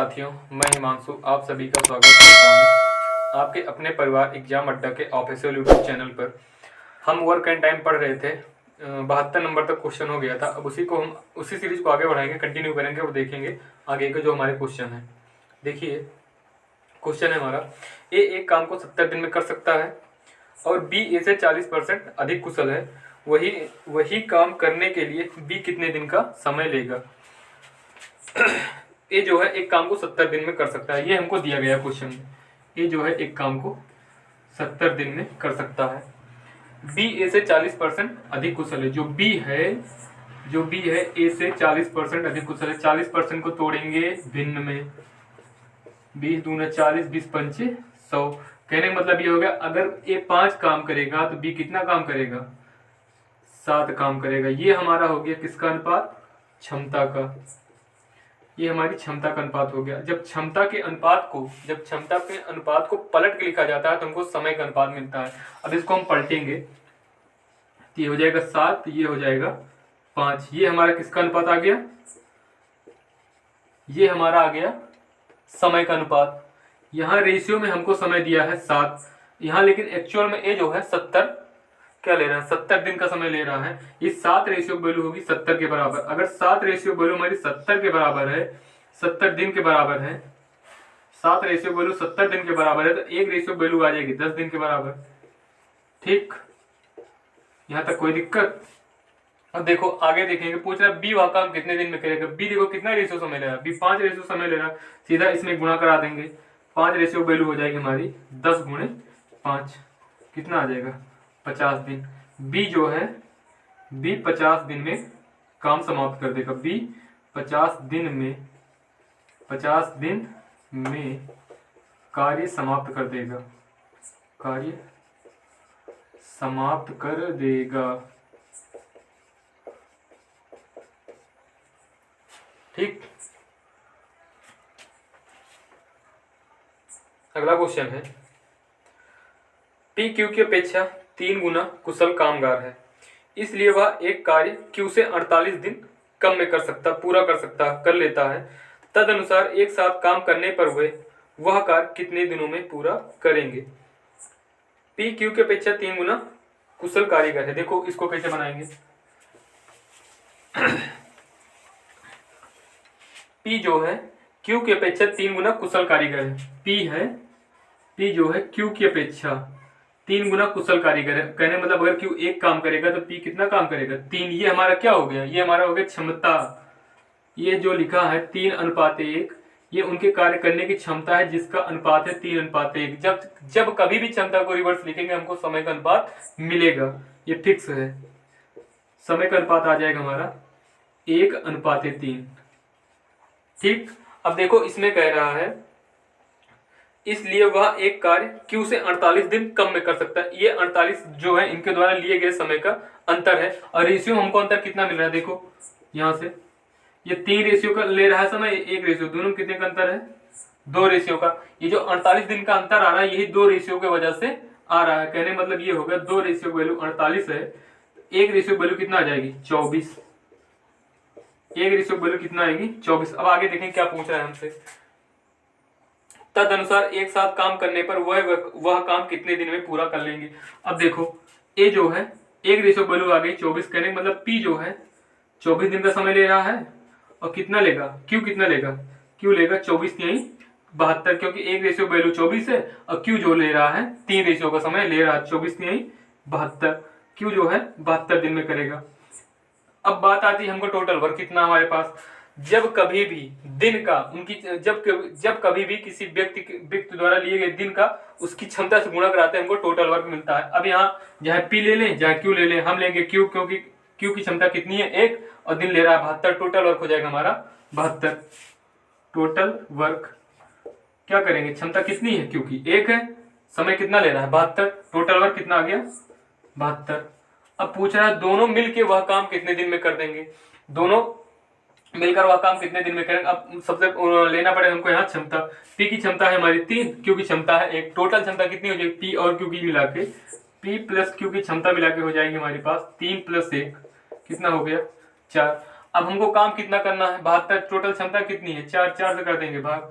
साथियों, मैं हिमांशु आप सभी का स्वागत करता हूँ आपके अपने परिवार एग्जाम अड्डा के ऑफिशियल यूट्यूब चैनल पर। हम वर्क एंड टाइम पढ़ रहे थे, 72 नंबर तक क्वेश्चन हो गया था। अब उसी को हम उसी सीरीज को आगे बढ़ाएंगे, कंटिन्यू करेंगे और देखेंगे आगे के जो हमारे क्वेश्चन हैं। देखिए क्वेश्चन है हमारा, ए एक काम को 70 दिन में कर सकता है और बी ए से 40% अधिक कुशल है। वही काम करने के लिए बी कितने दिन का समय लेगा। ए जो है एक काम को 70 दिन में कर सकता है, ये हमको दिया गया क्वेश्चन में। ए जो है एक काम को 70 दिन में कर सकता है, बी ए से 40% अधिक कुशल है। जो बी है ए से 40% अधिक कुशल है। 40% को तोड़ेंगे भिन्न में, 20 दूना 40, 20 पंचे 100। कहने का मतलब ये हो गया, अगर ए 5 काम करेगा तो बी कितना काम करेगा, 7 काम करेगा। ये हमारा हो गया किसका अनुपात, क्षमता का। ये हमारी क्षमता का अनुपात हो गया। जब क्षमता के अनुपात को पलट के लिखा जाता है तो हमको समय का अनुपात मिलता है। अब इसको हम पलटेंगे तो ये हो जाएगा 7, ये हो जाएगा 5। ये हमारा किसका अनुपात आ गया, ये हमारा आ गया समय का अनुपात। यहाँ रेशियो में हमको समय दिया है 7, यहाँ लेकिन एक्चुअल में ए जो है 70 क्या ले रहा है, 70 दिन का समय ले रहा है। ये 7 रेशियो वैल्यू होगी 70 के बराबर। अगर 7 रेशियो वैल्यू हमारी 70 के बराबर है, 70 दिन के बराबर है, 7 रेशियो वैल्यू 70 दिन के बराबर है, तो एक रेशियो वैल्यू आ जाएगी 10 दिन के बराबर। ठीक, यहां तक कोई दिक्कत। अब देखो आगे देखेंगे, पूछ रहा है बी वह काम कितने दिन में करेगा। बी देखो कितना रेशियो समय ले रहा है, बी 5 रेशियो समय ले रहा है। सीधा इसमें गुणा करा देंगे, 5 रेशियो वैल्यू हो जाएगी हमारी 10 गुणे 5, कितना आ जाएगा 50 दिन। बी जो है बी 50 दिन में काम समाप्त कर देगा। बी 50 दिन में कार्य समाप्त कर देगा, कार्य समाप्त कर देगा। ठीक, अगला क्वेश्चन है, पी क्यू की अपेक्षा 3 गुना कुशल कामगार है, इसलिए वह एक कार्य क्यू से 48 दिन कम में कर लेता है। तदनुसार एक साथ काम करने पर वह कार्य कितने दिनों में पूरा करेंगे। पी क्यू की अपेक्षा 3 गुना कुशल कारीगर है। देखो इसको कैसे बनाएंगे, पी जो है क्यू की अपेक्षा 3 गुना कुशल कारीगर है। पी जो है क्यू की अपेक्षा 3 गुना कुशल कारीगर है। कहने मतलब अगर क्यू एक काम करेगा तो पी कितना काम करेगा, 3। ये हमारा क्या हो गया, ये हमारा हो गया क्षमता। ये जो लिखा है 3:1, ये उनके कार्य करने की क्षमता है जिसका अनुपात है 3:1। जब कभी भी क्षमता को रिवर्स लिखेंगे हमको समय का अनुपात मिलेगा, ये फिक्स है। समय का अनुपात आ जाएगा हमारा 1:3। ठीक, अब देखो इसमें कह रहा है इसलिए वह एक कार्य क्यू से 48 दिन कम में कर सकता है। ये 48 जो है इनके द्वारा लिए गए समय का अंतर है। और रेशियो हमको अंतर कितना मिल रहा है, देखो यहां से ये 3 रेशियो का ले रहा है समय, 1 रेशियो, दोनों में कितने का अंतर है, 2 रेशियो का। ये जो 48 दिन का अंतर आ रहा है यही 2 रेशियो की वजह से आ रहा है। कहने मतलब ये होगा 2 रेशियो वैल्यू 48 है, 1 रेशियो वैल्यू कितना आ जाएगी 24। 1 रेशियो वैल्यू कितना आएगी 24। अब आगे देखें क्या पूछ रहा है हमसे, तदनुसार एक साथ काम करने पर वह काम कितने दिन में पूरा कर लेंगे। अब देखो ए जो है 1 रेशियो वैल्यू आ गई 24, कहने का मतलब पी जो है 24 दिन का समय ले रहा है। और कितना लेगा क्यू, कितना लेगा क्यू लेगा 24 यही 72, क्योंकि 1 रेशियो वैल्यू 24 है और क्यू जो ले रहा है 3 रेशियो का समय ले रहा है, 24 यही 72। क्यू जो है 72 दिन में करेगा। अब बात आती है हमको टोटल वर्क कितना हमारे पास। जब कभी भी दिन का जब कभी भी किसी व्यक्ति द्वारा लिए गए दिन का उसकी क्षमता से गुणा कराते हैं हमको टोटल वर्क मिलता है। अब यहाँ चाहे पी ले लें चाहे क्यू ले लें, हम लेंगे क्यू, क्योंकि क्यू की क्षमता कितनी है 1 और दिन ले रहा है 72। टोटल वर्क हो जाएगा हमारा 72। टोटल वर्क क्या करेंगे, क्षमता कितनी है क्यू की 1 है, समय कितना ले रहा है 72, टोटल वर्क कितना आ गया 72। अब पूछ रहा है दोनों मिलके वह काम कितने दिन में कर देंगे, दोनों मिलकर वह काम कितने दिन में करेंगे। अब सबसे लेना पड़ेगा हमको यहाँ क्षमता। पी की क्षमता है हमारी 3, क्यू की क्षमता है 1। टोटल क्षमता कितनी हो जाएगी पी और क्यू की मिला के, पी प्लस क्यू की क्षमता मिला के हो जाएगी हमारे पास 3 + 1 कितना हो गया 4। अब हमको काम कितना करना है, 72, टोटल क्षमता कितनी है, 4, 4 से कर देंगे भाग,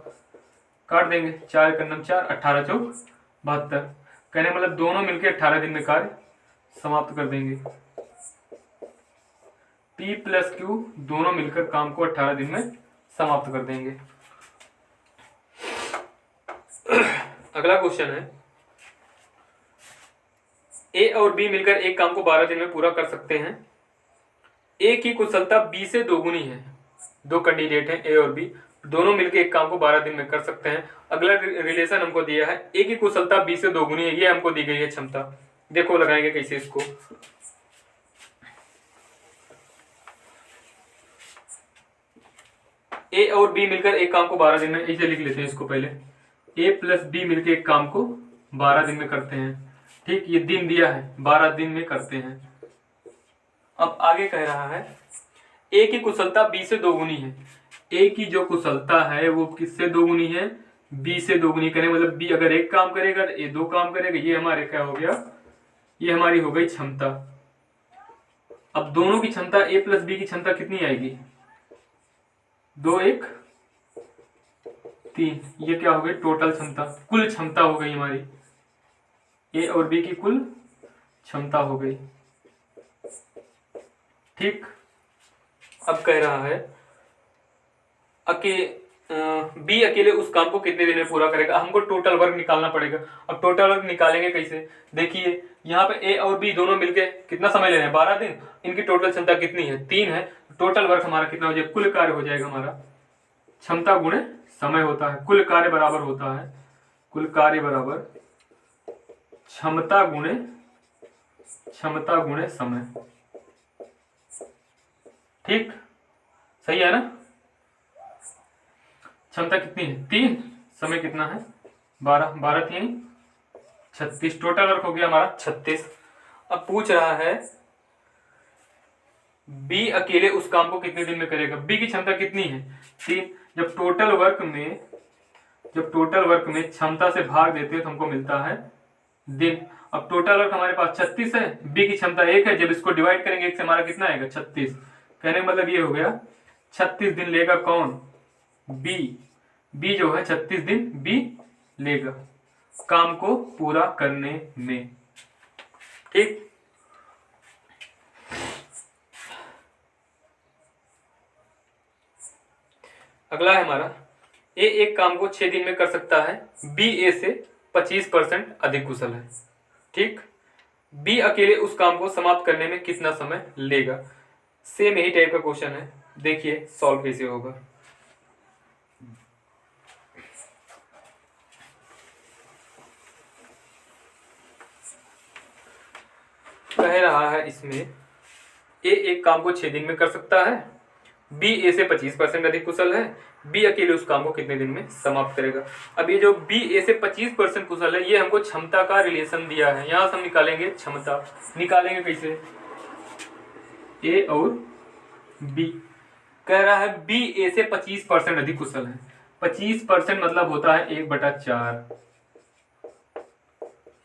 काट देंगे, 4 करनम 4, 18 चौक 72, कहने मतलब दोनों मिलके 18 दिन में कार्य समाप्त कर देंगे। P प्लस Q दोनों मिलकर काम को 18 दिन में समाप्त कर देंगे। अगला क्वेश्चन है, A और B मिलकर एक काम को 12 दिन में पूरा कर सकते हैं। A की कुशलता B से दोगुनी है। दो कैंडिडेट हैं A और B, दोनों मिलकर एक काम को 12 दिन में कर सकते हैं। अगला रिलेशन हमको दिया है, A की कुशलता B से दोगुनी है, ये हमको दी गई है क्षमता। देखो लगाएंगे कैसे इसको। A और B मिलकर एक काम को 12 दिन में, ऐसे लिख लेते हैं इसको पहले, A प्लस B मिलकर एक काम को 12 दिन में करते हैं। ठीक, ये दिन दिया है, 12 दिन में करते हैं। अब आगे कह रहा है A की कुशलता B से दोगुनी है। A की जो कुशलता है वो किससे दोगुनी है, B से दोगुनी करें, मतलब B अगर एक काम करेगा तो A दो काम करेगा। ये हमारे क्या हो गया, ये हमारी हो गई क्षमता। अब दोनों की क्षमता A प्लस B की क्षमता कितनी आएगी, 2 1 3, ये क्या हो गई टोटल क्षमता, कुल क्षमता हो गई हमारी, A और B की कुल क्षमता हो गई। ठीक, अब कह रहा है B अकेले उस काम को कितने दिन में पूरा करेगा। हमको टोटल वर्क निकालना पड़ेगा। अब टोटल वर्क निकालेंगे कैसे, देखिए यहाँ पे A और B दोनों मिलके कितना समय ले रहे हैं, 12 दिन। इनकी टोटल क्षमता कितनी है, 3 है। टोटल वर्क हमारा कितना हो जाएगा, कुल कार्य हो जाएगा हमारा, क्षमता गुणे समय होता है, कुल कार्य बराबर होता है, कुल कार्य बराबर क्षमता गुणे समय। ठीक, सही है ना। क्षमता कितनी है, 3, समय कितना है 12, 12 3 36, टोटल वर्क हो गया हमारा 36। अब पूछ रहा है B अकेले उस काम को कितने दिन में करेगा। B की क्षमता कितनी है, 3। जब टोटल वर्क में क्षमता से भाग देते हैं तो हमको मिलता है दिन। अब टोटल वर्क हमारे पास 36 है, B की क्षमता 1 है, जब इसको डिवाइड करेंगे 1 से हमारा कितना आएगा 36। कहने का मतलब ये हो गया 36 दिन लेगा कौन, B जो है 36 दिन B लेगा काम को पूरा करने में। ठीक, अगला है हमारा A एक काम को 6 दिन में कर सकता है, B A से 25% अधिक कुशल है। ठीक, B अकेले उस काम को समाप्त करने में कितना समय लेगा। सेम यही टाइप का क्वेश्चन है, देखिए सॉल्व कैसे होगा। कह रहा है इसमें A एक काम को 6 दिन में कर सकता है, B A से 25% अधिक कुशल है, B अकेले उस काम को कितने दिन में समाप्त करेगा। अब ये जो B A से 25% कुशल है, ये हमको क्षमता का रिलेशन दिया है। यहां से हम निकालेंगे क्षमता, निकालेंगे कैसे, A और B। कह रहा है B A से 25% अधिक कुशल है। 25% मतलब होता है 1/4,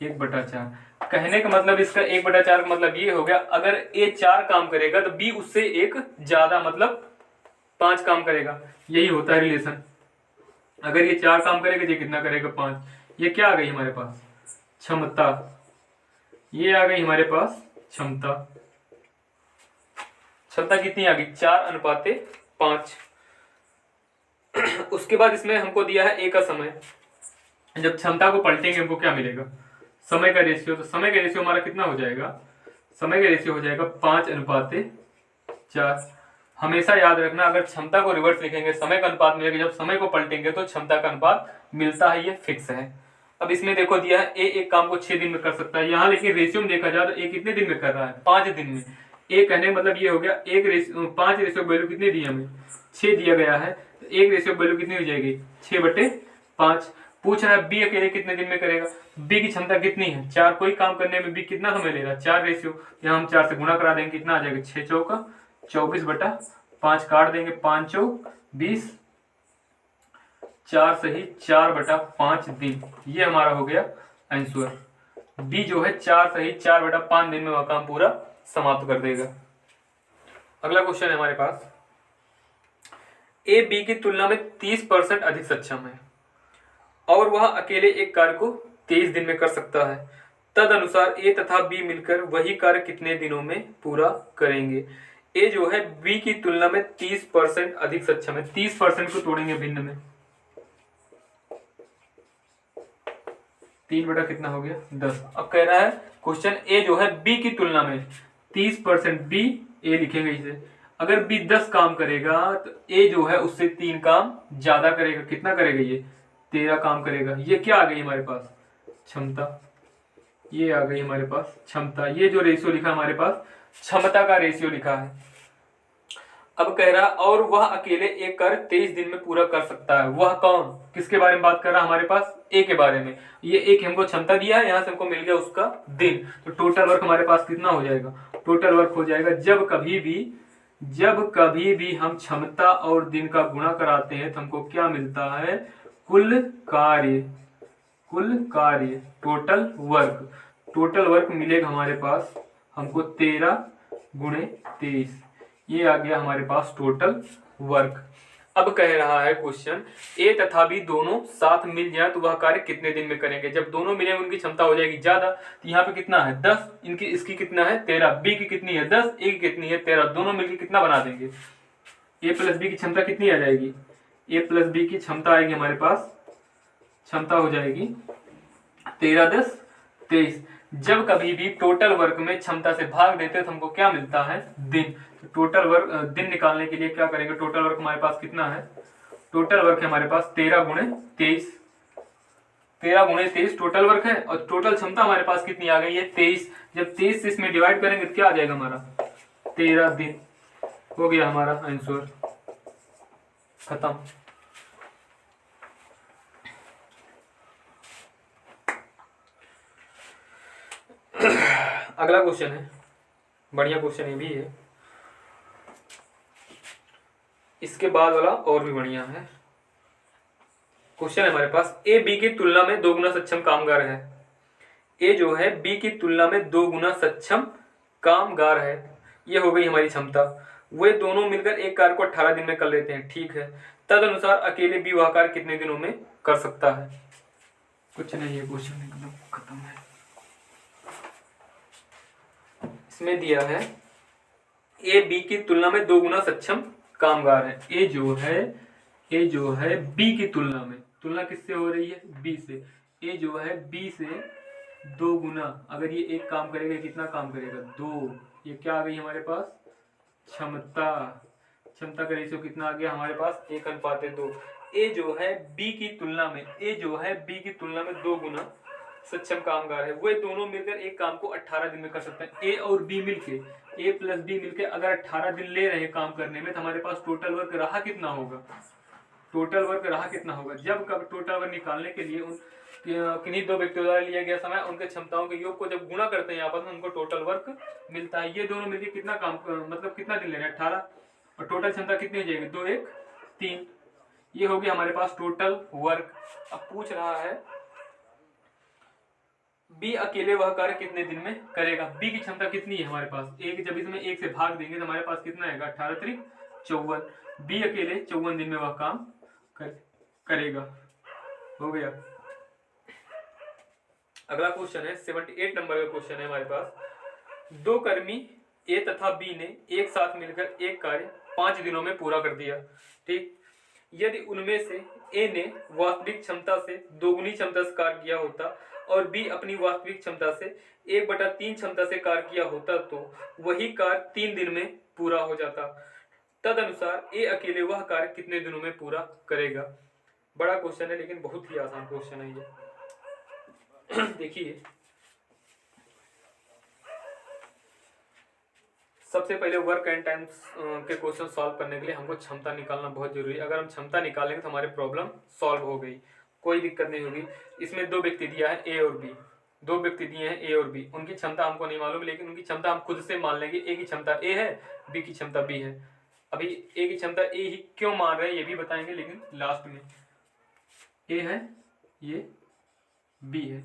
1/4। कहने का मतलब इसका 1/4 का मतलब ये हो गया, अगर A 4 काम करेगा तो B उससे एक ज्यादा मतलब 5 काम करेगा। यही होता है रिलेशन। अगर ये 4 काम करेगा, ये कितना करेगा 5। ये क्या आ गई हमारे पास, क्षमता। ये आ गई हमारे पास क्षमता। क्षमता कितनी आ गई, 4:5। उसके बाद इसमें हमको दिया है A का समय। जब क्षमता को पलटेंगे हमको क्या मिलेगा, समय का रेशियो। तो समय का रेशियो हमारा कितना हो जाएगा, समय का रेशियो हो जाएगा 5:4। हमेशा याद रखना, अगर क्षमता को रिवर्स लिखेंगे समय का अनुपात मिलेगा, जब समय को पलटेंगे तो क्षमता का अनुपात मिलता है, ये फिक्स है। अब इसमें देखो दिया है A एक काम को 6 दिन में कर सकता है। यहाँ लेकिन रेशियो में देखा जाए तो A कितने दिन में कर रहा है, 5 दिन में। A कहने का मतलब ये हो गया 5 रेशियो वैल्यू कितनी दी हमें, 6 दिया गया है, तो 1 रेशियो वैल्यू कितनी हो जाएगी 6/5। पूछ रहा है B अकेले कितने दिन में करेगा। B की क्षमता कितनी है, 4। कोई काम करने में B कितना समय ले रहा है, 4 रेशियो। यहाँ हम 4 से गुणा करा देंगे, कितना आ जाएगा 6 चौका 24/5, काट देंगे 5 चौक 20, 4 सही 4/5 दिन। ये हमारा हो गया आंसर। B जो है 4 सही 4/5 दिन में वह काम पूरा समाप्त कर देगा। अगला क्वेश्चन है हमारे पास, ए बी की तुलना में 30% अधिक सक्षम है और वह अकेले एक कार्य को 23 दिन में कर सकता है, तदनुसार ए तथा बी मिलकर वही कार्य कितने दिनों में पूरा करेंगे। ए जो है बी की तुलना में 30% अधिक सक्षम है। 30% को तोड़ेंगे भिन्न में, 3 बटा कितना हो गया 10। अब कह रहा है क्वेश्चन ए जो है बी की तुलना में 30% बी, ए लिखेंगे इसे। अगर बी 10 काम करेगा तो ए जो है उससे 3 काम ज्यादा करेगा। कितना करेगा ये 13 काम करेगा। ये क्या आ गई हमारे पास क्षमता, ये आ गई हमारे पास क्षमता। ये जो रेशियो लिखा हमारे पास क्षमता का रेशियो लिखा है। अब कह रहा और वह अकेले एक कार्य 23 दिन में पूरा कर सकता है। वह कौन, किसके बारे में बात कर रहा है हमारे पास ए के बारे में। ये एक हमको क्षमता दिया है, यहां से हमको मिल गया उसका दिन। तो टोटल वर्क हमारे पास कितना हो जाएगा, टोटल वर्क हो जाएगा जब कभी भी हम क्षमता और दिन का गुणा कराते हैं तो हमको क्या मिलता है, कुल कार्य टोटल वर्क मिलेगा हमारे पास हमको 13 गुणे 23। ये आ गया हमारे पास टोटल वर्क। अब कह रहा है क्वेश्चन ए तथा बी दोनों साथ मिल जाए तो वह कार्य कितने दिन में करेंगे। जब दोनों मिलेंगे उनकी क्षमता हो जाएगी ज्यादा। तो यहाँ पे कितना है 10, इनकी इसकी कितना है 13, बी की कितनी है 10, ए की कितनी है 13, दोनों मिलकर कितना बना देंगे, ए प्लस बी की क्षमता कितनी आ जाएगी, ए प्लस बी की क्षमता आएगी हमारे पास, क्षमता हो जाएगी 13 10 23। जब कभी भी टोटल वर्क में क्षमता से भाग देते हैं तो हमको क्या मिलता है दिन। तो टोटल वर्क दिन निकालने के लिए क्या करेंगे, टोटल वर्क हमारे पास कितना है, टोटल वर्क है हमारे पास 13 गुणे 23, 13 गुणे 23 टोटल वर्क है। और टोटल क्षमता हमारे पास कितनी आ गई है 23। जब 23 से इसमें डिवाइड करेंगे तो क्या आ जाएगा हमारा 13 दिन। हो गया हमारा आंसर खत्म। अगला क्वेश्चन है, बढ़िया क्वेश्चन ये भी है, इसके बाद वाला और भी बढ़िया है। क्वेश्चन है हमारे पास ए बी की तुलना में 2 गुना सक्षम कामगार है। ए जो है बी की तुलना में 2 गुना सक्षम कामगार है। ये हो गई हमारी क्षमता। वे दोनों मिलकर एक कार्य को 18 दिन में कर लेते हैं, ठीक है। तदनुसार अकेले बी वह कार्य कितने दिनों में कर सकता है। कुछ नहीं, ये क्वेश्चन एकदम खत्म है। इसमें दिया है ए बी की तुलना में 2 गुना सक्षम कामगार है। ए जो है बी की तुलना किससे हो रही है, बी से। ए जो है बी से 2 गुना, अगर ये एक काम करेगा कितना काम करेगा 2। ये क्या आ गई हमारे पास क्षमता का रेशियो कितना आ गया हमारे पास 1:2। ए जो है बी की तुलना में 2 गुना सक्षम कामगार है। वे दोनों मिलकर एक काम को 18 दिन में कर सकते हैं। ए और बी मिलके, ए प्लस बी मिलके अगर 18 दिन ले रहे हैं काम करने में तो हमारे पास टोटल वर्क रहा कितना होगा, जब कब टोटल वर्क निकालने के लिए उन किन्हीं 2 व्यक्तियों द्वारा लिया गया समय उनके क्षमताओं के योग को जब गुणा करते हैं आपस में उनको टोटल वर्क मिलता है। ये दोनों मिलकर कितना काम मतलब कितना दिन ले रहे हैं 18, और टोटल क्षमता कितनी हो जाएगी 2 1 3। ये हो गया हमारे पास टोटल वर्क। अब पूछ रहा है बी अकेले वह कार्य कितने दिन में करेगा। बी की क्षमता कितनी है हमारे पास, एक जब इसमें 1 से भाग देंगे तो हमारे पास कितना आएगा 18 3 54। बी अकेले 54 दिन में वह काम करेगा। हो गया। अगला क्वेश्चन है 78 नंबर का क्वेश्चन है हमारे पास। 2 कर्मी ए तथा बी ने एक साथ मिलकर एक कार्य 5 दिनों में पूरा कर दिया, ठीक। यदि उनमें से ए ने वास्तविक क्षमता से 2 गुनी क्षमता से कार्य किया होता और बी अपनी वास्तविक क्षमता से 1/3 क्षमता से कार्य किया होता तो वही कार्य 3 दिन में पूरा हो जाता। तदनुसार ए अकेले वह कार्य कितने दिनों में पूरा करेगा। बड़ा क्वेश्चन है लेकिन बहुत ही आसान क्वेश्चन है ये। देखिए सबसे पहले वर्क एंड टाइम के क्वेश्चन सॉल्व करने के लिए हमको क्षमता निकालना बहुत जरूरी है। अगर हम क्षमता निकालेंगे तो हमारी प्रॉब्लम सॉल्व हो गई, कोई दिक्कत नहीं होगी। इसमें 2 व्यक्ति दिया है ए और बी, 2 व्यक्ति दिए हैं ए और बी। उनकी क्षमता हमको नहीं मालूम लेकिन उनकी क्षमता हम खुद से मान लेंगे। ए की क्षमता ए है, बी की क्षमता बी है। अभी ए की क्षमता ए ही क्यों मान रहे हैं ये भी बताएंगे लेकिन लास्ट में। ए है, ये बी है।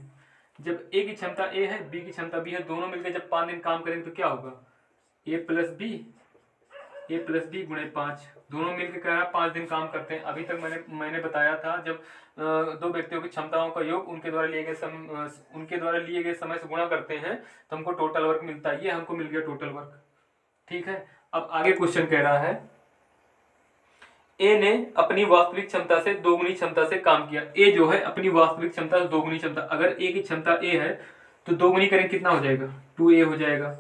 जब ए की क्षमता ए है, बी की क्षमता बी है, दोनों मिलकर जब 5 दिन काम करेंगे तो क्या होगा ए प्लस बी, ए प्लस बी गुणे 5, दोनों मिलकर कह रहा है 5 दिन काम करते हैं। अभी तक मैंने बताया था जब दो व्यक्तियों की क्षमताओं का योग उनके द्वारा लिए गए समय से गुणा करते हैं तो हमको टोटल वर्क मिलता है। ये हमको मिल गया टोटल वर्क। ठीक है, अब आगे क्वेश्चन कह रहा है ए ने अपनी वास्तविक क्षमता से दोगुनी क्षमता से काम किया। ए जो है अपनी वास्तविक क्षमता से दोगुनी क्षमता, अगर ए की क्षमता ए है तो दोगुनी करें कितना हो जाएगा, 2a हो जाएगा।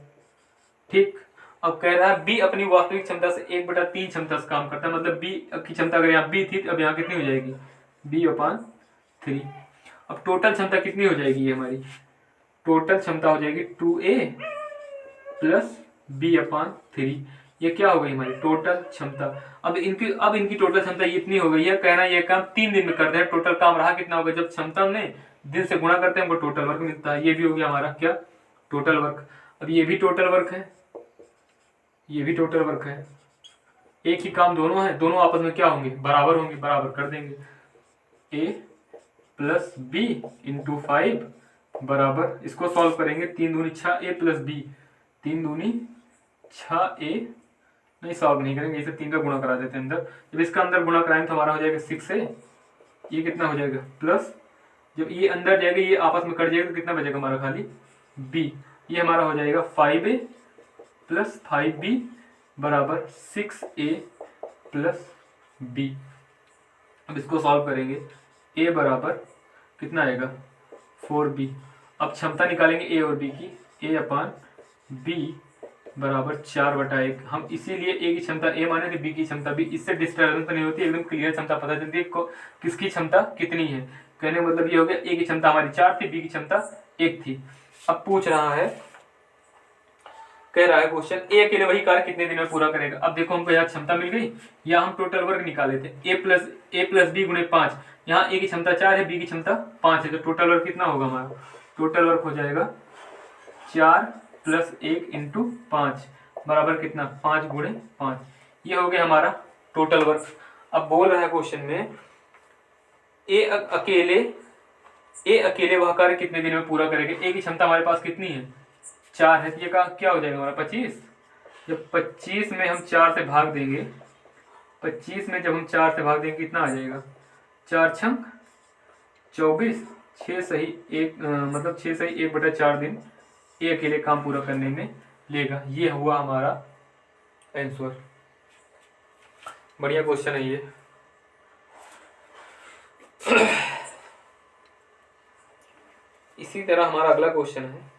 ठीक, अब कह रहा है बी अपनी वास्तविक क्षमता से 1/3 क्षमता से काम करता है, मतलब बी की क्षमता अगर यहाँ बी थी तो अब यहाँ कितनी हो जाएगी, b/3। अब टोटल क्षमता कितनी हो जाएगी, ये हमारी टोटल क्षमता हो जाएगी 2a प्लस b/3। ये क्या हो गई हमारी टोटल क्षमता। अब इनकी टोटल क्षमता इतनी हो गई है, कहना ये काम 3 दिन में करते हैं। टोटल काम रहा कितना होगा, जब क्षमता में दिन से गुणा करते हैं हमको टोटल वर्क मिलता है। ये भी हो गया हमारा क्या, टोटल वर्क। अब ये भी टोटल वर्क है, ये भी टोटल वर्क है। एक ही काम दोनों है, दोनों आपस में क्या होंगे, बराबर होंगे, बराबर कर देंगे। a प्लस बी इंटू 5 बराबर, इसको सॉल्व करेंगे, 3 दूनी 6a प्लस बी, 3 दूनी 6a, नहीं सॉल्व नहीं करेंगे, इसे 3 का गुणा करा देते हैं अंदर। जब इसका अंदर गुणा कराएंगे तो हमारा हो जाएगा 6a, ये कितना हो जाएगा प्लस, जब ये अंदर जाएगा ये आपस में कट जाएगा तो कितना बचेगा हमारा खाली b, ये हमारा हो जाएगा 5a प्लस 5b बराबर 6a प्लस b। अब इसको सॉल्व करेंगे, a बराबर कितना आएगा 4b। अब क्षमता निकालेंगे a और b की, a/b बराबर 4/1। हम इसीलिए a की क्षमता a माने थे, b की क्षमता b, इससे डिस्टर्बेंस नहीं होती, एकदम क्लियर क्षमता पता चलती है किसकी क्षमता कितनी है। कहने का मतलब ये हो गया a की क्षमता हमारी 4 थी, b की क्षमता 1 थी। अब पूछ रहा है, कह रहा है क्वेश्चन ए अकेले वही कार्य कितने दिन में पूरा करेगा। अब देखो हमको यहाँ क्षमता मिल गई, या हम टोटल वर्क निकाले थे a प्लस बी गुणे 5, यहाँ a की क्षमता 4 है, b की क्षमता 5 है, तो टोटल वर्क कितना होगा हमारा, टोटल वर्क हो जाएगा 4 प्लस 1 इंटू 5 बराबर कितना 5 गुणे 5। ये हो गया हमारा टोटल वर्क। अब बोल रहा है क्वेश्चन में ए अकेले वह कार्य कितने दिन में पूरा करेगा। ए की क्षमता हमारे पास कितनी है 4 है, ये का क्या हो जाएगा हमारा 25। जब 25 में हम 4 से भाग देंगे, 25 में जब हम 4 से भाग देंगे कितना आ जाएगा, 4 छंग 24, 6 सही 1 मतलब 6 सही 1/4 दिन ए अकेले काम पूरा करने में लेगा। ये हुआ हमारा आंसर। बढ़िया क्वेश्चन है ये। इसी तरह हमारा अगला क्वेश्चन है,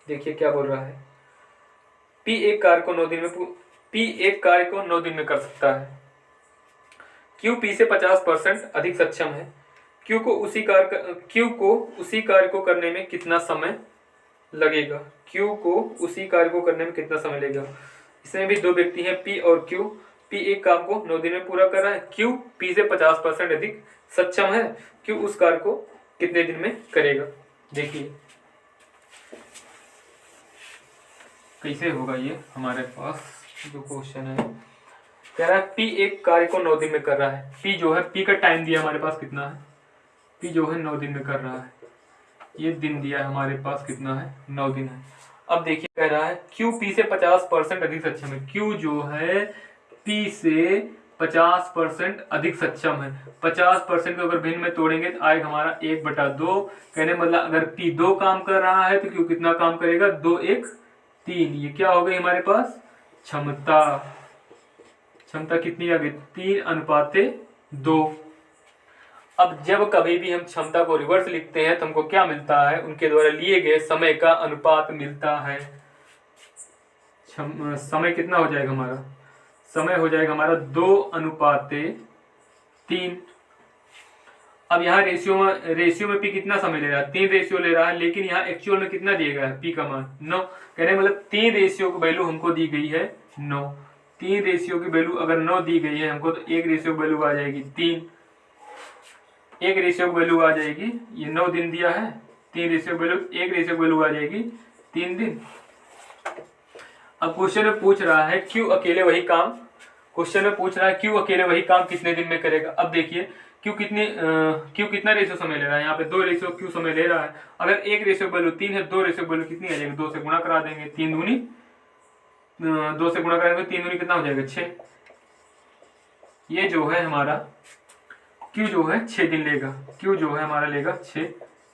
देखिए क्या बोल रहा है। P एक कार्य को 9 दिन में कर सकता है। Q P से 50% अधिक सक्षम है। Q को उसी कार्य को करने में कितना समय लगेगा। Q को उसी कार्य को करने में कितना समय लगेगा। इसमें भी दो व्यक्ति हैं P और Q। P एक काम को 9 दिन में पूरा कर रहा है, Q P से 50% अधिक सक्षम है। Q उस कार्य को कितने दिन में करेगा। देखिए कैसे होगा ये हमारे पास जो क्वेश्चन है। कह रहा है P एक कार्य को 9 दिन में कर रहा है। P जो है, P का टाइम दिया हमारे पास कितना है, P जो है 9 दिन में कर रहा है। ये दिन दिया है हमारे पास कितना है, 9 दिन है। अब देखिए कह रहा है Q P से 50% अधिक सक्षम है। Q जो है P से 50% अधिक सक्षम है। 50% को अगर भिन्न में तोड़ेंगे तो आएगा हमारा 1/2। कहने मतलब अगर P 2 काम कर रहा है तो Q कितना काम करेगा, 2 1 3। ये क्या हो गई हमारे पास क्षमता। क्षमता कितनी आ गई, 3:2। अब जब कभी भी हम क्षमता को रिवर्स लिखते हैं तो हमको क्या मिलता है, उनके द्वारा लिए गए समय का अनुपात मिलता है। समय कितना हो जाएगा हमारा, समय हो जाएगा हमारा 2:3। अब यहाँ रेशियो में P कितना समय ले रहा है, 3 रेशियो ले रहा है, लेकिन यहाँ एक्चुअल में कितना दिया गया है P का मान 9। कहने मतलब 3 रेशियो की वैल्यू हमको दी गई है 9। 3 रेशियो की वैल्यू अगर 9 दी गई है हमको, तो 1 रेशियो की वैल्यू आ जाएगी 3। 1 रेशियो की वैल्यू आ जाएगी, ये 9 दिन दिया है, 3 रेशियो की वैल्यू, 1 रेशियो की वैल्यू आ जाएगी 3 दिन। अब क्वेश्चन में पूछ रहा है Q अकेले वही काम, कितने दिन में करेगा। अब देखिए Q कितना रेशियो समय ले रहा है, यहाँ पे 2 रेशियो Q समय ले रहा है। अगर 1 रेशियो वैल्यू 3 है, 2 रेशियो वैल्यू कितनी आ जाएगी, 2 से गुणा करा देंगे, 3 दूनी 2 से गुणा करेंगे 3 दूनी कितना हो जाएगा 6। ये जो है हमारा क्यू जो है 6 दिन लेगा, क्यू जो है हमारा लेगा 6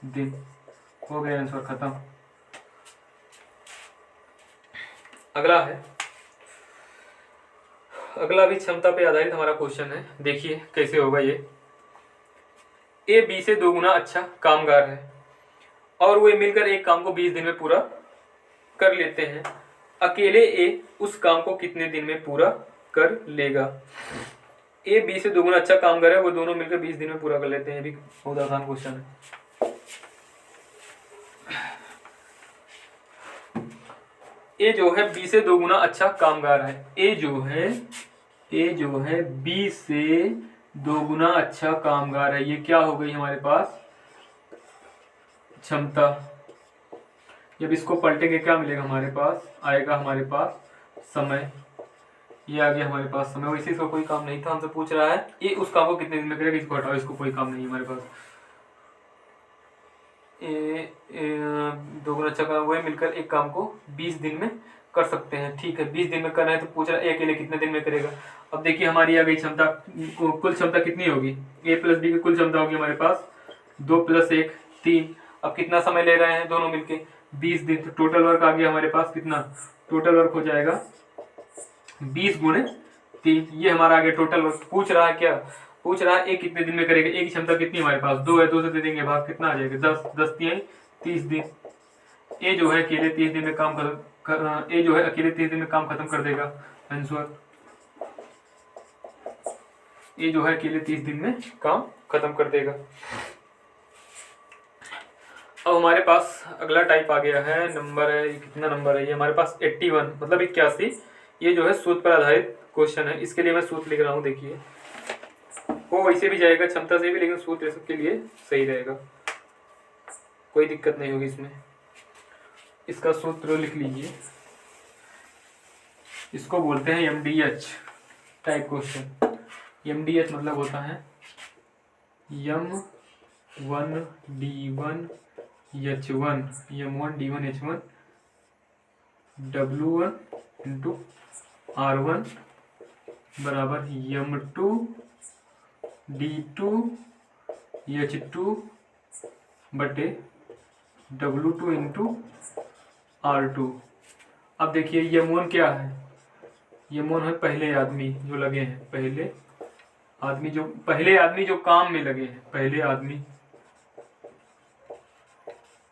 दिन। हो गया आंसर खत्म। अगला है, अगला भी क्षमता पे आधारित हमारा क्वेश्चन है। देखिए कैसे होगा ये। ए बी से 2 गुना अच्छा कामगार है और वे मिलकर एक काम को 20 दिन में पूरा कर लेते हैं। अकेले ए उस काम को कितने दिन में पूरा कर लेगा? ए बी से 2 गुना अच्छा कामगार है, वो दोनों मिलकर 20 दिन में पूरा कर लेते हैं। ये भी बहुत आसान क्वेश्चन है। ए जो है बी से 2 गुना अच्छा कामगार है। ए जो है बी से 2 गुना अच्छा कामगार है। ये क्या हो गई हमारे पास? क्षमता। जब इसको पलटेंगे क्या मिलेगा हमारे पास? आएगा हमारे पास समय। ये आ गया हमारे पास समय। वैसे इसका कोई काम नहीं था, हमसे पूछ रहा है ये उस काम को कितने दिन में करेगा। इसको हटाओ, इसको कोई काम नहीं है हमारे पास। 2 गुना अच्छा काम, वही मिलकर एक काम को 20 दिन में कर सकते हैं। ठीक है, 20 दिन में करना है तो पूछ रहा है ए अकेले कितने दिन में करेगा। अब देखिए हमारी आ गई क्षमता, कुल क्षमता कितनी होगी? ए प्लस बी की कुल क्षमता होगी हमारे पास 2 + 1 3। अब कितना समय ले रहे हैं दोनों मिलके? 20 दिन। तो टोटल वर्क आ गया हमारे पास कितना? टोटल वर्क हो जाएगा 20 × 3। ये हमारा आ गया टोटल वर्क। पूछ रहा है क्या? पूछ रहा है ए कितने दिन में करेगा। ए की क्षमता कितनी हमारे पास? 2 है, 2 से दे देंगे भाग, कितना आ जाएगा? 10। 10 × 30 दिन। ए जो है अकेले 30 दिन में काम ए जो है अकेले 30 दिन में काम खत्म कर देगा। आंसर ए जो है अकेले 30 दिन में काम खत्म कर देगा। अब हमारे पास अगला टाइप आ गया है। नंबर है, कितना नंबर है ये हमारे पास? 81 मतलब 81। ये जो है सूत्र पर आधारित क्वेश्चन है। इसके लिए मैं सूत्र लिख रहा हूँ। देखिए वो वैसे भी जाएगा क्षमता से भी, लेकिन सूत्र सबके लिए सही रहेगा, कोई दिक्कत नहीं होगी इसमें। इसका सूत्र लिख लीजिए। इसको बोलते हैं MDH टाइप क्वेश्चन। MDH मतलब होता है M1 D1 H1 M1 D1 H1 W1 × R1 बराबर M2 D2 H2 बटे W2 × R2। अब देखिए यमोन क्या है? यमोन है पहले आदमी जो लगे हैं, पहले आदमी जो काम में लगे हैं, पहले आदमी।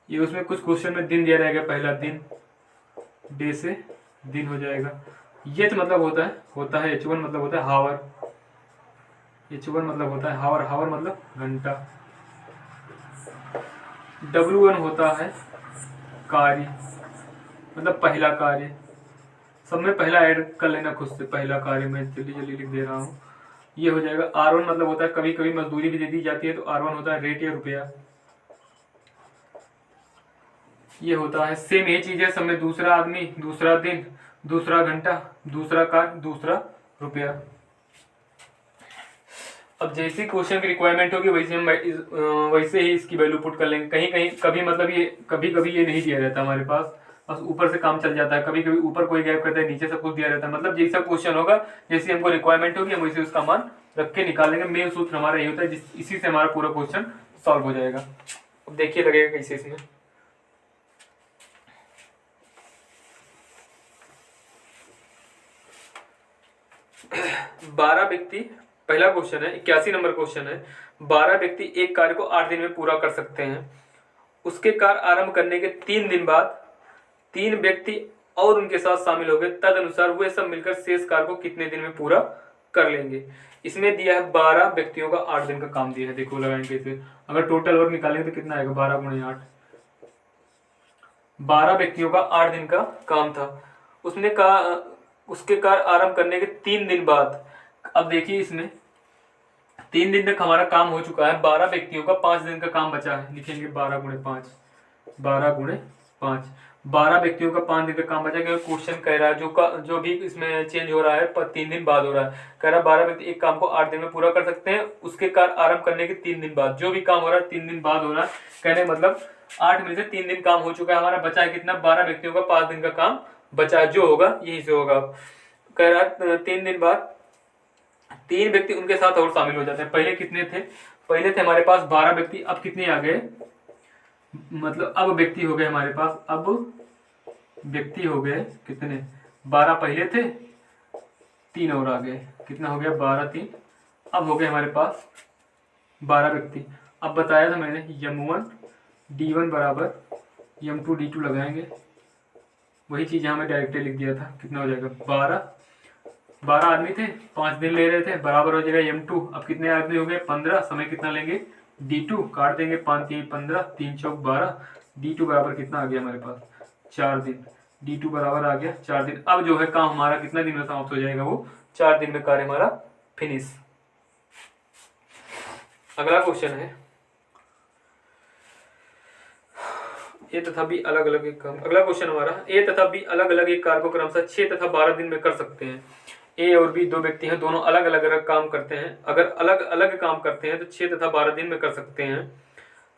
ये उसमें कुछ क्वेश्चन में दिन दिया रहेगा, पहला दिन, डे से दिन हो जाएगा। ये तो मतलब होता है H1 मतलब होता है हावर। H1 मतलब होता है हावर, हावर मतलब घंटा। W1 होता है कार्य, मतलब पहला कार्य। सब में पहला ऐड कर लेना खुद से, पहला कार्य मैं जल्दी जल्दी लिख दे रहा हूँ। ये हो जाएगा। R1 मतलब होता है कभी कभी मजदूरी भी दे दी जाती है, तो R1 होता है रेट या रुपया। ये होता है सेम ये चीज है सब में, दूसरा आदमी, दूसरा दिन, दूसरा घंटा, दूसरा कार्य, दूसरा रुपया। अब जैसे क्वेश्चन की रिक्वायरमेंट होगी वैसे ही इसकी वैल्यू पुट कर लेंगे। कहीं कहीं कभी मतलब ये कभी ये नहीं दिया रहता हमारे पास, बस ऊपर से काम चल जाता है। कभी कभी ऊपर कोई गैप करता है, नीचे सब कुछ दिया रहता है। मतलब जैसा क्वेश्चन होगा, जैसी हमको रिक्वायरमेंट होगी, हम वैसे उसका मान रख के निकालेंगे। मेन सूत्र हमारा यही होता है, इसी से हमारा पूरा क्वेश्चन सॉल्व हो जाएगा। अब देखिए लगेगा कैसे इसमें। 12 व्यक्ति, पहला क्वेश्चन है 81 नंबर क्वेश्चन है। 12 व्यक्ति एक कार्य को 8 दिन में पूरा कर सकते हैं। उसके कार्य आरंभ करने के 3 दिन बाद 3 व्यक्ति और उनके साथ शामिल हो गए। तदनुसार वे सब मिलकर शेष कार्य को कितने दिन में पूरा कर लेंगे? इसमें दिया है 12 व्यक्तियों का 8 दिन का काम दिया है। देखो लगाएंगे कैसे। अगर टोटल वर्क निकालेंगे तो कितना आएगा? 12 × 8। 12 व्यक्तियों का 8 दिन का काम था। उसने कहा उसके कार्य आरंभ करने के 3 दिन बाद। अब देखिए इसमें 3 दिन तक हमारा काम हो चुका है। 12 व्यक्तियों का 5 दिन का काम बचा है। लिखेंगे 12 × 5, 12 × 5। 12 व्यक्तियों का 5 दिन का काम बचा। क्योंकि क्वेश्चन कह रहा है जो भी इसमें चेंज हो रहा है 3 दिन बाद हो रहा है। कह रहा है 12 व्यक्ति एक काम को 8 दिन में पूरा कर सकते हैं। उसके कार्य आरंभ करने के 3 दिन बाद, जो भी काम हो रहा है 3 दिन बाद हो रहा है। कहने मतलब 8 में से 3 दिन काम हो चुका है हमारा, बचा है कितना? 12 व्यक्तियों का 5 दिन का काम बचा जो होगा यहीं से होगा। कह रहा है 3 दिन बाद 3 व्यक्ति उनके साथ और शामिल हो जाते हैं। पहले कितने थे? पहले थे हमारे पास 12 व्यक्ति, अब कितने आ गए? मतलब अब व्यक्ति हो गए हमारे पास, अब व्यक्ति हो गए कितने? 12 पहले थे, 3 और आ गए। कितना हो गया? 12 3, अब हो गए हमारे पास 12 व्यक्ति। अब बताया था मैंने m1 d1 बराबर m2 d2 लगाएंगे, वही चीज़ यहाँ मैं डायरेक्टली लिख दिया था। कितना हो जाएगा? 12 आदमी थे, 5 दिन ले रहे थे, बराबर हो जाएगा m2। अब कितने आदमी हो गए? 15। समय कितना लेंगे? d2 काट देंगे, 5 3 15, 3 चौक 12, d2 बराबर कितना आ गया हमारे पास? 4 दिन। d2 बराबर आ गया 4 दिन। अब जो है काम हमारा कितना दिन में समाप्त हो जाएगा? वो 4 दिन में कार्य हमारा फिनिश। अगला क्वेश्चन है ए तथा बी अलग अलग एक काम। अगला क्वेश्चन हमारा, ए तथा बी अलग अलग एक कार्य को क्रमशः 6 तथा 12 दिन में कर सकते हैं। ए और बी 2 व्यक्ति हैं, दोनों अलग अलग काम करते हैं। अगर अलग अलग काम करते हैं तो 6 तथा 12 दिन में कर सकते हैं।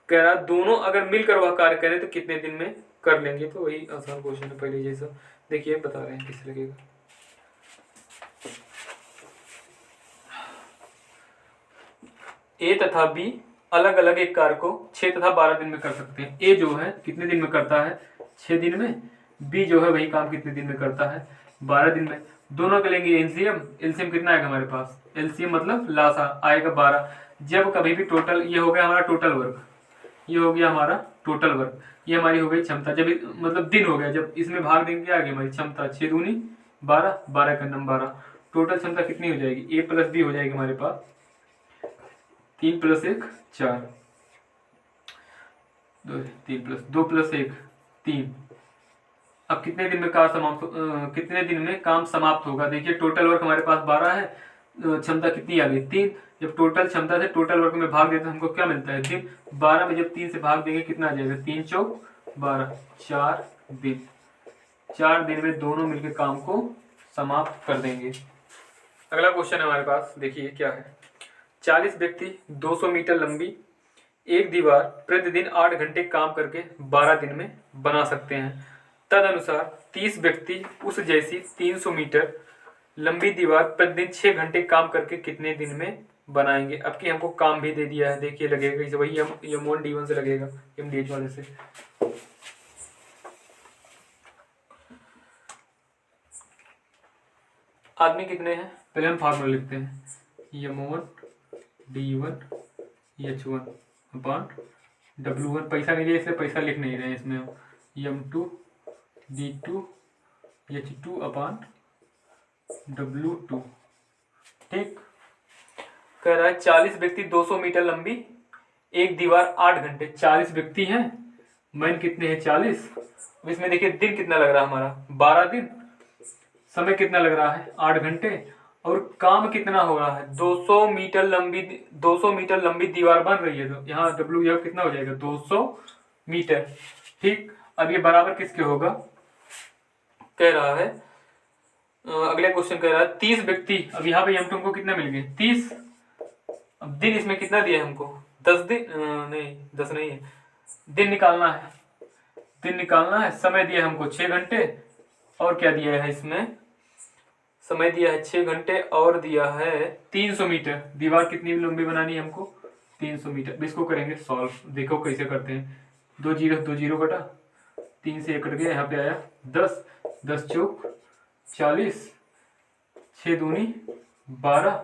कह रहा दोनों अगर मिलकर वह कार्य करें तो कितने दिन में कर लेंगे? तो वही आसान क्वेश्चन है पहले जैसा। देखिए बता रहे हैं किस लगेगा। ए तथा बी अलग अलग एक कार्य को 6 तथा 12 दिन में कर सकते हैं। ए जो है कितने दिन में करता है? 6 दिन में। बी जो है वही काम कितने दिन में करता है? 12 दिन में। दोनों के लेंगे एलसीएम। एलसीएम कितना आएगा हमारे पास? एलसीएम मतलब लासा आएगा 12। जब कभी भी टोटल, ये हो गया हमारा टोटल वर्क, ये हो गया हमारा टोटल वर्क, ये हमारी हो गई क्षमता। जब मतलब दिन हो गया, जब इसमें भाग देंगे क्या आ गई हमारी क्षमता? 6 दूनी 12, 12 का नंबर 12। टोटल क्षमता कितनी हो जाएगी? ए प्लस बी हो जाएगी हमारे पास 3 + 1 4, 2 + 1 3। अब कितने दिन में काम समाप्त कितने दिन में काम समाप्त होगा? देखिए टोटल वर्क हमारे पास 12 है, क्षमता कितनी आ गई? 3। जब टोटल क्षमता से टोटल वर्क में भाग देते हैं हमको क्या मिलता है? दिन। 12 में जब 3 से भाग देंगे कितना आ जाएगा? 3 चौक 12, 4 दिन। 4 दिन में दोनों मिलकर काम को समाप्त कर देंगे। अगला क्वेश्चन है हमारे पास, देखिए क्या है। 40 व्यक्ति 200 मीटर लंबी एक दीवार प्रतिदिन 8 घंटे काम करके 12 दिन में बना सकते हैं। तदनुसार 30 व्यक्ति उस जैसी 300 मीटर लंबी दीवार प्रतिदिन 6 घंटे काम करके कितने दिन में बनाएंगे? अब कि हमको काम भी दे दिया है, देखिए लगेगा इसे वही m1 d1 से लगेगा, mdh वाले से। आदमी कितने हैं? पहले हम फार्मूला लिखते हैं, m1 d1 h1 upon w1। पैसा नहीं दिया इसलिए पैसा लिख नहीं रहे इसमें हम। m2 d2 h2 upon w2। ठीक। कह रहा है 40 व्यक्ति 200 मीटर लंबी एक दीवार 8 घंटे। 40 व्यक्ति हैं, मैन कितने हैं? 40। अब इसमें देखिए दिन कितना लग रहा है हमारा? 12 दिन। समय कितना लग रहा है? 8 घंटे। और काम कितना हो रहा है? 200 मीटर लंबी दीवार बन रही है। तो यहाँ W यह कितना हो जाएगा? 200 मीटर। ठीक। अब ये बराबर किसके होगा? कह रहा है अगले क्वेश्चन कह रहा है 30 व्यक्ति। अब यहाँ पे हम तुमको कितना मिल गए? 30। अब दिन इसमें कितना दिया है हमको? 10 दिन नहीं 10 नहीं है, दिन निकालना है। दिन निकालना है। समय दिया है हमको 6 घंटे, और क्या दिया है इसमें? समय दिया है 6 घंटे और दिया है 300 मीटर। दीवार कितनी लंबी बनानी है हमको? 300 मीटर। इसको करेंगे सॉल्व, देखो कैसे करते हैं। 2 0 कटा, 3 से 1 कट गया, यहाँ पे आया 10, 10 चौक 40, 6 दूनी 12,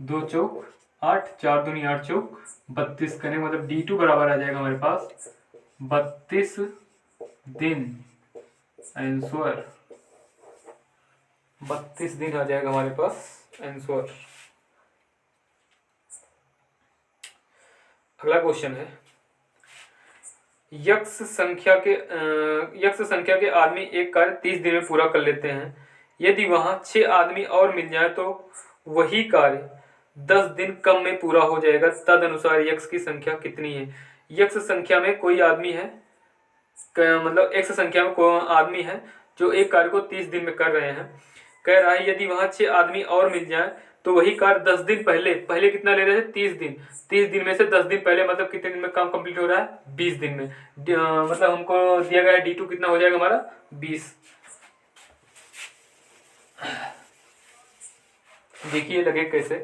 2 चौक 8, 4 दूनी 8 चौक 32। करें मतलब d2 बराबर आ जाएगा हमारे पास 32 दिन। आंसर 32 दिन आ जाएगा हमारे पास आंसर। अगला क्वेश्चन है, यक्ष संख्या के आदमी एक कार्य 30 दिन में पूरा कर लेते हैं। यदि वहां 6 आदमी और मिल जाए तो वही कार्य 10 दिन कम में पूरा हो जाएगा। तदनुसार यक्ष की संख्या कितनी है? यक्ष संख्या में कोई आदमी है, मतलब x संख्या में कोई आदमी है जो एक कार्य को 30 दिन में कर रहे हैं। कह रहा है यदि वहां 6 आदमी और मिल जाए तो वही कार्य 10 दिन पहले कितना ले रहे थे? 30 दिन। 30 दिन में से 10 दिन पहले मतलब कितने दिन में काम कंप्लीट हो रहा है? 20 दिन में। मतलब हमको दिया गया है d2 कितना हो जाएगा हमारा? 20। देखिए लगे कैसे,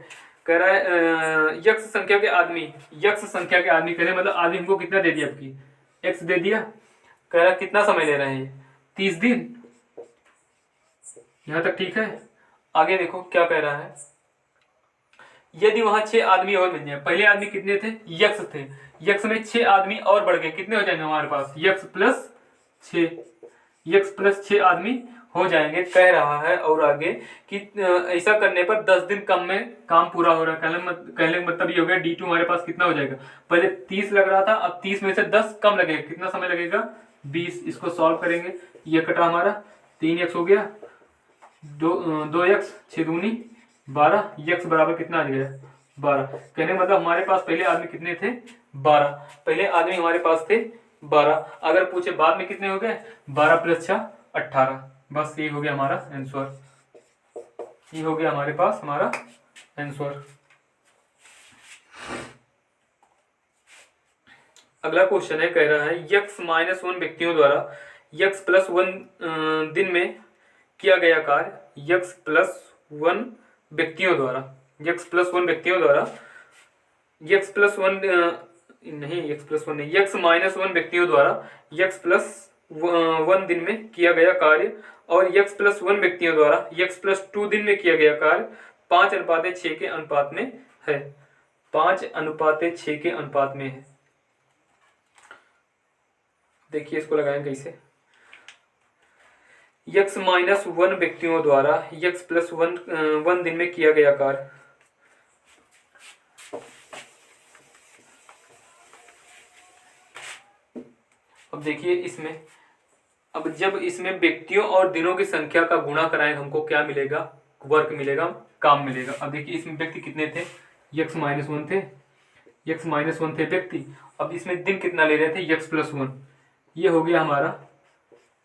कह रहा है यक्ष संख्या के आदमी, यक्ष संख्या के आदमी कह रहे मतलब आदमी हमको कितना दे दिया, आपकी एक्स दे दिया, कह रहा कितना समय ले रहे हैं 30 दिन। यहां तक ठीक है। आगे देखो क्या कह रहा है, यदि वहां 6 आदमी और बन जाए, पहले आदमी कितने थे, यक्ष थे, यक्ष में 6 आदमी और बढ़ गए, कितने हो जाएंगे हमारे पास, यक्ष प्लस 6, यक्ष प्लस 6 आदमी हो जाएंगे, कह रहा है। और आगे कि ऐसा करने पर 10 दिन कम में काम पूरा हो रहा है। कहने का मतलब ये हो गया D2 हमारे पास कितना हो जाएगा, पहले 30 लग रहा था, अब 30 में से 10 कम लगेगा, कितना समय लगेगा 20। इसको सॉल्व करेंगे, ये कटा हमारा 3x हो गया, 2x 6 दूनी 12, यक्ष बराबर कितना आ गया 12। कहने का मतलब हमारे पास पहले आदमी कितने थे 12, पहले आदमी हमारे पास थे 12। अगर पूछे बाद में कितने हो गए 12 + 6 18। बस ये हो गया हमारा आंसर, ये हो गया हमारे पास हमारा आंसर। अगला क्वेश्चन है, कह रहा है यक्ष -1 व्यक्तियों द्वारा यक्ष +1 दिन में किया गया कार्य, यक्ष +1 व्यक्तियों द्वारा, यक्ष +1 व्यक्तियों द्वारा, यक्ष +1 नहीं, यक्ष +1 नहीं, यक्ष -1 व्यक्तियों द्वारा यक्ष +1 दिन में किया गया कार्य और यक्ष +1 व्यक्तियों द्वारा यक्ष +2 दिन में किया गया कार्य 5:6 के अनुपात में है, 5:6 के अनुपात में है। देखिए इसको लगाएं कैसे, यक्ष -1 व्यक्तियों द्वारा यक्ष +1 दिन में किया गया कार्य, अब देखिए इसमें, अब जब इसमें व्यक्तियों और दिनों की संख्या का गुणा कराएंगे हमको क्या मिलेगा, वर्क मिलेगा, काम मिलेगा। अब देखिए इसमें व्यक्ति कितने थे, यक्ष -1 थे, यक्ष -1 थे व्यक्ति, अब इसमें दिन कितना ले रहे थे यक्ष +1, ये हो गया हमारा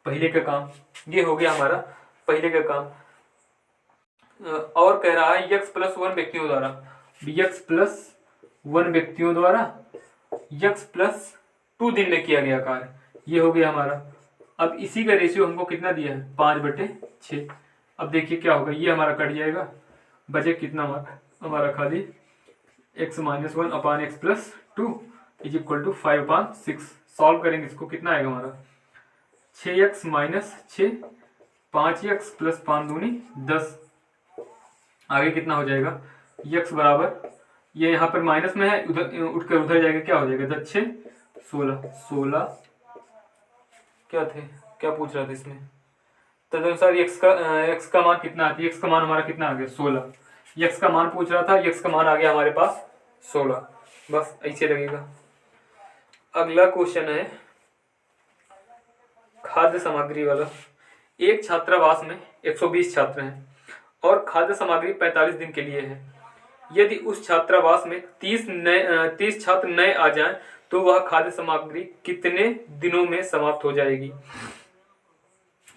पहले का काम, ये हो गया हमारा पहले का काम। और कह रहा है यक्ष +1 व्यक्तियों द्वारा, यक्ष +1 व्यक्तियों द्वारा यक्ष +2 दिन में किया गया कार्य, ये हो गया हमारा। अब इसी का रेशियो हमको कितना दिया है 5/6। अब देखिए क्या होगा, ये हमारा कट जाएगा, बचे कितना हमारा खाली x -1 अपान x +2 = 5/6। सॉल्व करेंगे इसको, कितना आएगा हमारा 6x - 6, 5x + 5 दूनी 10। आगे कितना हो जाएगा, x बराबर, ये यहाँ पर माइनस में है, उधर उठकर उधर जाएगा, क्या हो जाएगा 10 6 16, 16 क्या थे, क्या पूछ रहा था इसमें, तदनुसार x का मान कितना आता है, x का मान हमारा कितना आ गया 16, x का मान पूछ रहा था, x का मान आ गया हमारे पास 16। बस ऐसे लगेगा। अगला क्वेश्चन है खाद्य सामग्री वाला। एक छात्रावास में 120 छात्र हैं और खाद्य सामग्री 45 दिन के लिए है। यदि उस छात्रावास में 30 छात्र नए आ जाएं तो वह खाद्य सामग्री कितने दिनों में समाप्त हो जाएगी।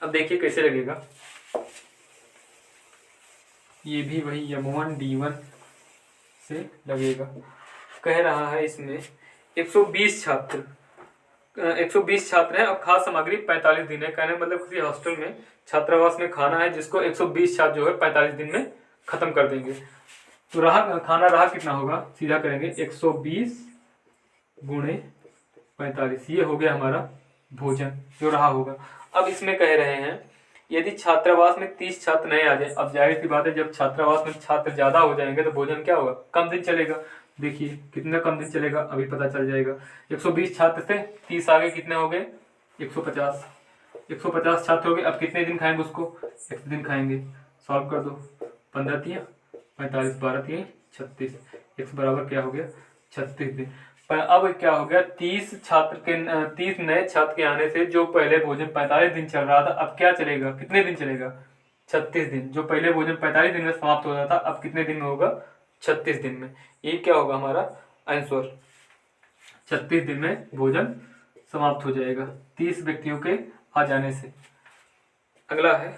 अब देखिए कैसे लगेगा, ये भी वही M1 D1 से लगेगा। कह रहा है इसमें 120 छात्र हैं और खाद्य सामग्री 45 दिन है। कहने मतलब किसी हॉस्टल में छात्रावास में खाना है जिसको 120 छात्र जो है 45 दिन में खत्म कर देंगे। तो खाना रहा कितना होगा, सीधा करेंगे 120 × 45, ये हो गया हमारा भोजन जो रहा होगा। अब इसमें कह रहे हैं यदि छात्रावास में 30 छात्र नए आ जाए, अब जाहिर सी बात है जब छात्रावास में छात्र ज्यादा हो जाएंगे तो भोजन क्या होगा, कम दिन चलेगा। देखिए कितना कम दिन चलेगा अभी पता चल जाएगा। 120 छात्र थे, 30 आगे कितने हो गए 150 छात्र हो गए। अब कितने दिन खाएंगे उसको, 1 दिन खाएंगे। सॉल्व कर दो, 15 × 45, 12 × 36, x बराबर क्या हो गया 36 दिन। पर अब क्या हो गया 30 नए छात्र के आने से जो पहले भोजन 45 दिन चल रहा था अब क्या चलेगा, कितने दिन चलेगा 36 दिन। जो पहले भोजन 45 दिन में समाप्त हो रहा था अब कितने दिन में होगा 36 दिन में। ये क्या होगा हमारा आंसर, 36 दिन में भोजन समाप्त हो जाएगा 30 व्यक्तियों के आ जाने से। अगला है,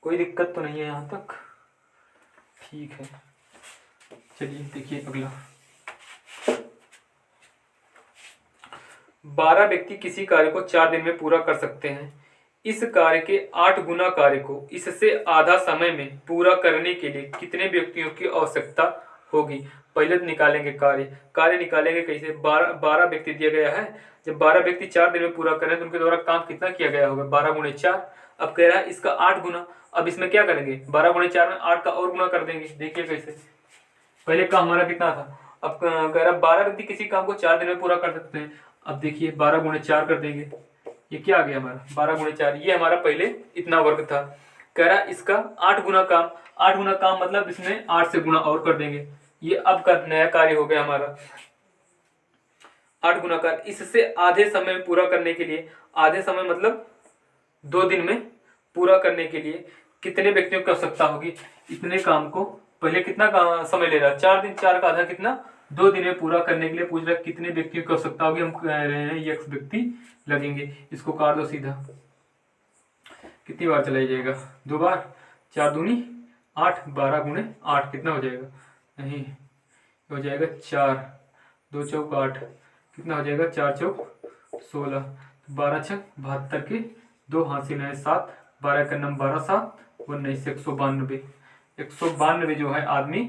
कोई दिक्कत तो नहीं है यहाँ तक, ठीक है। चलिए देखिए अगला, 12 व्यक्ति किसी कार्य को 4 दिन में पूरा कर सकते हैं। इस कार्य के 8 गुना कार्य को इससे आधा समय में पूरा करने के लिए कितने व्यक्तियों की आवश्यकता होगी। पहले तो निकालेंगे कार्य निकालेंगे कैसे। 12 व्यक्ति दिया गया है। जब 12 व्यक्ति 4 दिन में पूरा करें तो उनके द्वारा काम कितना किया गया होगा, 12 गुणे 4। अब कह रहा है इसका 8 गुना। अब इसमें क्या करेंगे, 12 गुणे 4 में 8 का और गुना कर देंगे। देखिए कैसे, पहले काम हमारा कितना था, अब कह रहा 12 व्यक्ति किसी काम को 4 दिन में पूरा कर सकते हैं। अब देखिए 12 गुणे 4 कर देंगे, ये क्या आ गया हमारा 12 गुणे 4, ये हमारा पहले इतना वर्ग था। कह रहा इसका 8 गुना काम, 8 गुना काम मतलब इसमें 8 से गुना और कर देंगे। ये अब का नया कार्य हो गया हमारा 8 गुना कार्य। इससे आधे समय में पूरा करने के लिए, आधे समय मतलब 2 दिन में पूरा करने के लिए कितने व्यक्तियों की आवश्यकता होगी। इतने काम को पहले कितना समय ले रहा है, 4 दिन, 4 का आधा कितना, 2 दिन में पूरा करने के लिए पूछ रहा है कितने व्यक्तियों की आवश्यकता होगी। हम कह रहे हैं x व्यक्ति लगेंगे। इसको काट दो सीधा, कितनी बार चला जाएगा, 2 बार, 4 दूनी 8, 12 गुणे 8 कितना हो जाएगा, नहीं हो जाएगा 4, 2 चौक 8, कितना हो जाएगा 4 चौक 16, 12 छक 72 के 2 हासिल है 7, 12 का नम 12 7 19, 192। 192 जो है आदमी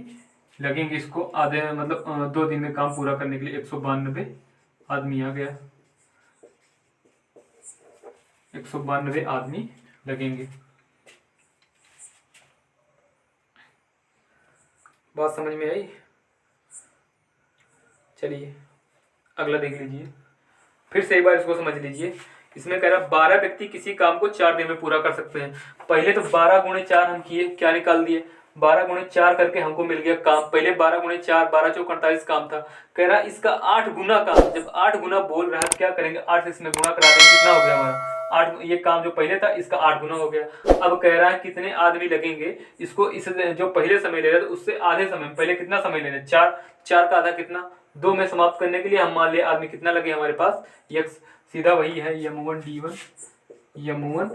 लगेंगे इसको आधे मतलब 2 दिन में काम पूरा करने के लिए। 192 आदमी आ गया, 192 आदमी लगेंगे। बात समझ में आई। चलिए अगला देख लीजिए, फिर से एक बार इसको समझ लीजिए। इसमें कह रहा 12 व्यक्ति किसी काम को 4 दिन में पूरा कर सकते हैं। पहले तो 12 गुणे 4 हम किए, क्या निकाल दिए, 12 गुणे 4 करके हमको मिल गया काम। पहले 12 गुणे 4, 12 चौक 48 काम था। कह रहा इसका 8 गुना काम। जब 8 गुना बोल रहा है क्या करेंगे, 8 से इसमें गुना करा देंगे, कितना हो गया हमारा 8। ये काम जो पहले था इसका 8 गुना हो गया। अब कह रहा है कितने आदमी लगेंगे इसको, इस जो पहले समय ले रहा था उससे आधे समय में, पहले कितना समय ले रहे 4, 4 का आधा कितना 2 में समाप्त करने के लिए हम मान लिया आदमी कितना लगे हमारे पास x, सीधा वही है m1 d1 m1